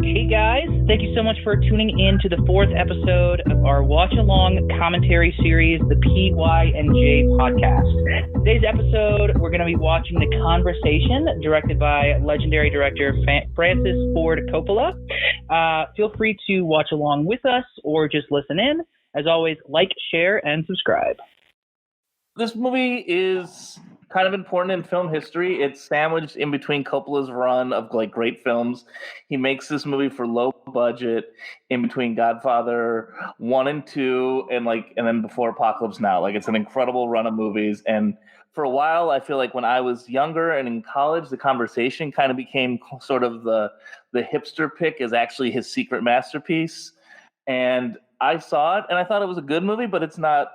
Hey guys, thank you so much for tuning in to the fourth episode of our watch-along commentary series, the PY&J podcast. Today's episode, we're going to be watching The Conversation, directed by legendary director Francis Ford Coppola. Feel free to watch along with us or just listen in. As always, like, share, and subscribe. This movie is kind of important in film history. It's sandwiched in between Coppola's run of like great films. He makes this movie for low budget in between Godfather 1 and 2 and then before Apocalypse Now. Like, it's an incredible run of movies. And for a while, I feel like when I was younger and in college, The Conversation kind of became sort of the hipster pick as actually his secret masterpiece. And I saw it and I thought it was a good movie, but it's not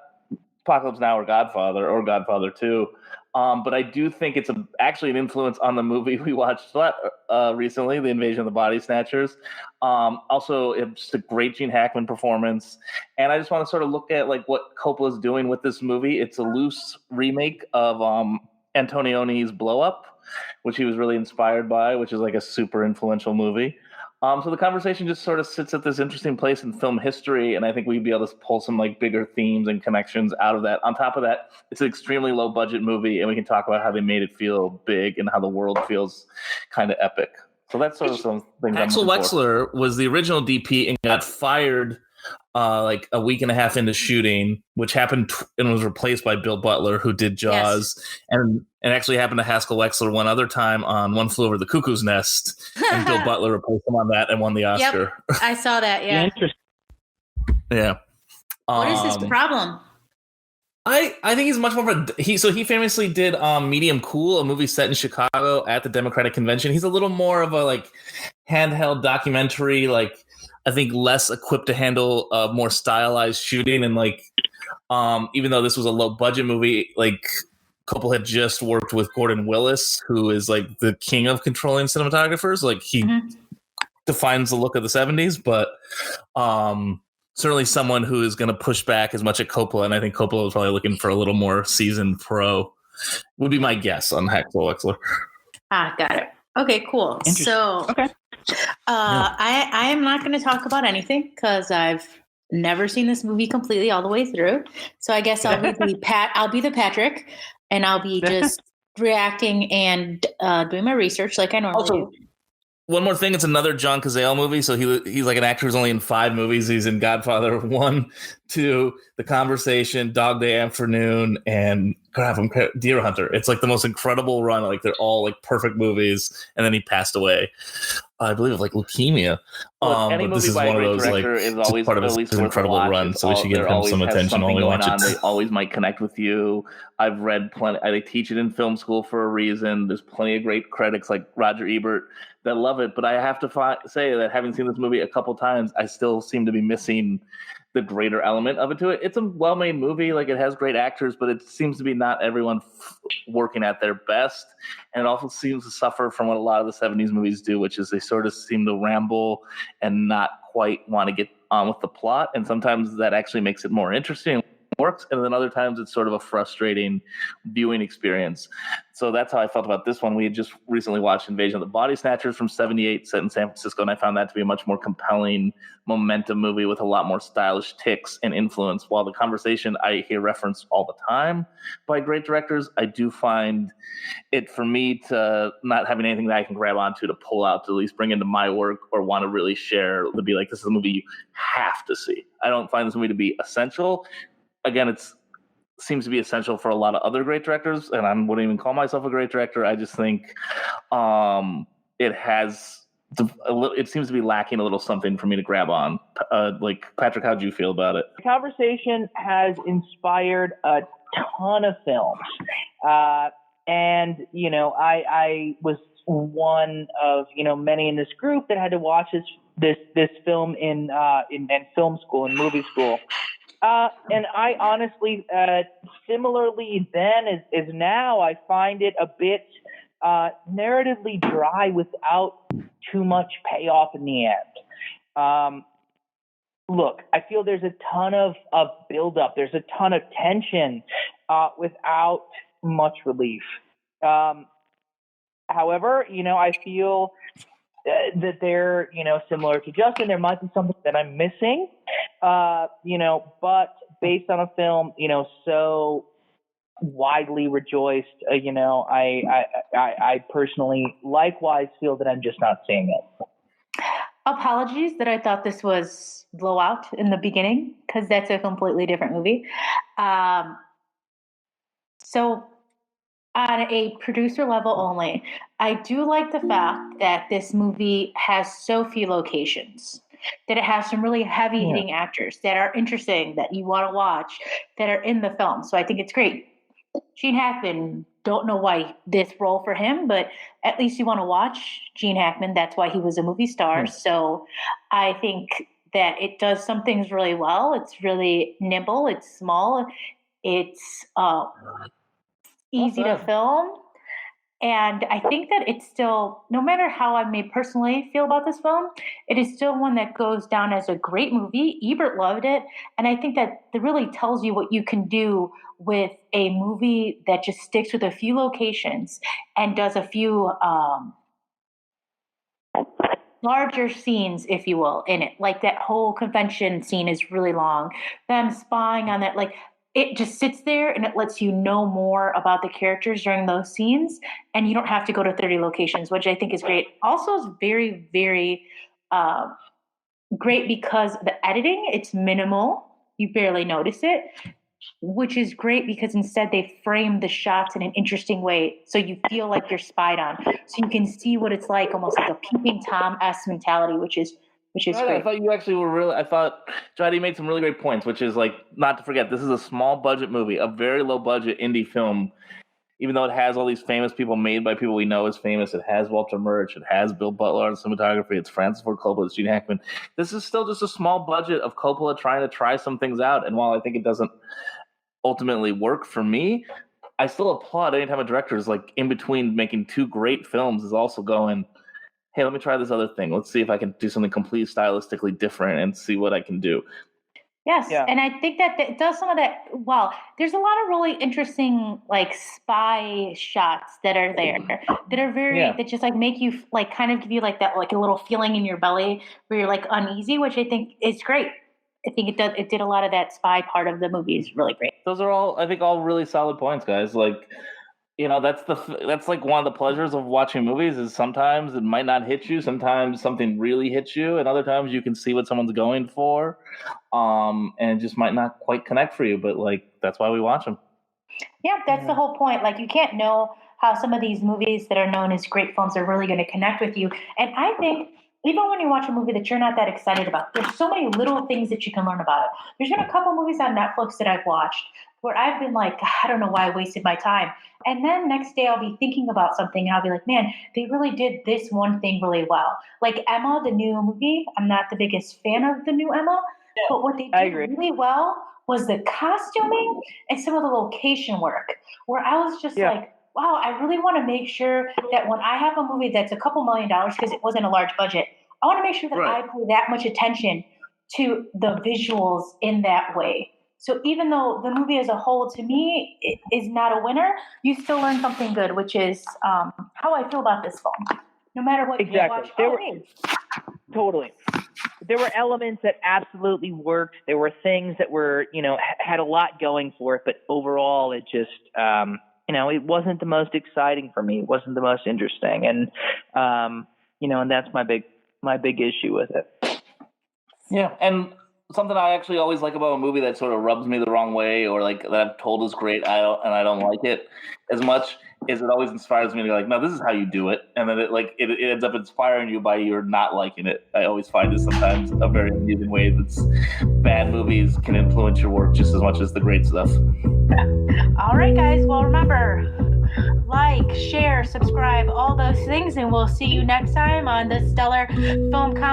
Apocalypse Now or Godfather 2. But I do think it's actually an influence on the movie we watched recently, The Invasion of the Body Snatchers. Also, it's just a great Gene Hackman performance. And I just want to sort of look at like what Coppola's doing with this movie. It's a loose remake of Antonioni's Blow Up, which he was really inspired by, which is like a super influential movie. So The Conversation just sort of sits at this interesting place in film history, and I think we'd be able to pull some like bigger themes and connections out of that. On top of that, it's an extremely low budget movie, and we can talk about how they made it feel big and how the world feels kind of epic. So that's sort of some things. Axel Wexler was the original DP and got fired like a week and a half into shooting, which happened and was replaced by Bill Butler, who did Jaws, and actually happened to Haskell Wexler one other time on One Flew Over the Cuckoo's Nest, and Bill Butler replaced him on that and won the Oscar. Yep, I saw that. Yeah. Yeah. What is his problem? I think he's much more of he famously did Medium Cool, a movie set in Chicago at the Democratic Convention. He's a little more of a like handheld documentary, like I think less equipped to handle more stylized shooting. And like even though this was a low budget movie, like Coppola had just worked with Gordon Willis, who is like the king of controlling cinematographers. Like he defines the look of the 70s, but certainly someone who is going to push back as much at Coppola. And I think Coppola was probably looking for a little more seasoned pro, would be my guess on Axel Wexler. Got it. Okay, cool. So I am not going to talk about anything because I've never seen this movie completely all the way through. So I guess I'll be the Patrick, and I'll be just reacting and doing my research like I normally do. One more thing, it's another John Cazale movie. So he's like an actor who's only in 5 movies. He's in Godfather 1, 2, The Conversation, Dog Day Afternoon, and Deer Hunter. It's like the most incredible run. Like they're all like perfect movies. And then he passed away, I believe, of like leukemia. But this is one of those like is always part of his incredible run. So we should give him some attention while we watch it. They always might connect with you. I've read plenty. I teach it in film school for a reason. There's plenty of great critics like Roger Ebert that love it. But I have to say that having seen this movie a couple times, I still seem to be missing the greater element of it to it. It's a well-made movie. Like, it has great actors, but it seems to be not everyone working at their best. And it also seems to suffer from what a lot of the 70s movies do, which is they sort of seem to ramble and not quite want to get on with the plot. And sometimes that actually makes it more interesting. Works, and then other times it's sort of a frustrating viewing experience. So that's how I felt about this one. We had just recently watched Invasion of the Body Snatchers from 1978, set in San Francisco, and I found that to be a much more compelling momentum movie with a lot more stylish ticks and influence. While The Conversation I hear referenced all the time by great directors, I do find it, for me, to not having anything that I can grab onto to pull out to at least bring into my work or want to really share, to be like, this is a movie you have to see. I don't find this movie to be essential. Again, it seems to be essential for a lot of other great directors, and I wouldn't even call myself a great director. I just think it seems to be lacking a little something for me to grab on. Like, Patrick, how'd you feel about it? The Conversation has inspired a ton of films. And, I was one of, many in this group that had to watch this film in film school and movie school. And I honestly, similarly then as now, I find it a bit narratively dry without too much payoff in the end. Look, I feel there's a ton of buildup. There's a ton of tension without much relief. However, I feel that they're, similar to Justin. There might be something that I'm missing, but based on a film, so widely rejoiced, I personally likewise feel that I'm just not seeing it. Apologies that I thought this was Blowout in the beginning, because that's a completely different movie. So on a producer level only, I do like the fact that this movie has so few locations, that it has some really heavy hitting actors that are interesting, that you want to watch, that are in the film. So I think it's great. Gene Hackman, don't know why this role for him, but at least you want to watch Gene Hackman. That's why he was a movie star. So I think that it does some things really well. It's really nimble. It's small. It's easy to film. And I think that it's still, no matter how I may personally feel about this film, it is still one that goes down as a great movie. Ebert loved it. And I think that it really tells you what you can do with a movie that just sticks with a few locations and does a few larger scenes, if you will, in it. Like that whole convention scene is really long. Them spying on that, like, it just sits there and it lets you know more about the characters during those scenes, and you don't have to go to 30 locations, which I think is great. Also, is very, very great because the editing, it's minimal. You barely notice it, which is great because instead they frame the shots in an interesting way, so you feel like you're spied on. So you can see what it's like, almost like a Peeping Tom-esque mentality, which is great. I thought you actually were Jody made some really great points, which is like, not to forget, this is a small budget movie, a very low budget indie film. Even though it has all these famous people made by people we know as famous, it has Walter Murch, it has Bill Butler on cinematography, it's Francis Ford Coppola, it's Gene Hackman. This is still just a small budget of Coppola trying to try some things out. And while I think it doesn't ultimately work for me, I still applaud anytime a director is like in between making two great films is also going, hey, let me try this other thing. Let's see if I can do something completely stylistically different and see what I can do. Yes, yeah. And I think that it does some of that well. There's a lot of really interesting like spy shots that are there that are very that just like make you like kind of give you like that like a little feeling in your belly where you're like uneasy, which I think is great. I think it did a lot of that spy part of the movie is really great. Those are all, I think, all really solid points, guys. Like, that's like one of the pleasures of watching movies is sometimes it might not hit you, sometimes something really hits you, and other times you can see what someone's going for, and it just might not quite connect for you, but like that's why we watch them. Yeah, that's the whole point. Like you can't know how some of these movies that are known as great films are really going to connect with you, and I think even when you watch a movie that you're not that excited about, there's so many little things that you can learn about it. There's been a couple movies on Netflix that I've watched where I've been like, I don't know why I wasted my time. And then next day I'll be thinking about something and I'll be like, man, they really did this one thing really well. Like Emma, the new movie. I'm not the biggest fan of the new Emma, but what they did really well was the costuming and some of the location work where I was just like, wow, I really want to make sure that when I have a movie that's a couple $1 million, because it wasn't a large budget, I want to make sure that I pay that much attention to the visuals in that way. So even though the movie as a whole, to me, is not a winner, you still learn something good, which is how I feel about this film. No matter what you watch. Totally. There were elements that absolutely worked. There were things that were, had a lot going for it, but overall it just, it wasn't the most exciting for me. It wasn't the most interesting. And, and that's my big issue with it. Yeah. And something I actually always like about a movie that sort of rubs me the wrong way or like that I've told is great, I don't like it as much, is it always inspires me to be like, no, this is how you do it. And then it ends up inspiring you by you're not liking it. I always find it sometimes a very amusing way that bad movies can influence your work just as much as the great stuff. All right, guys. Well, remember, like, share, subscribe, all those things, and we'll see you next time on the Stellar Film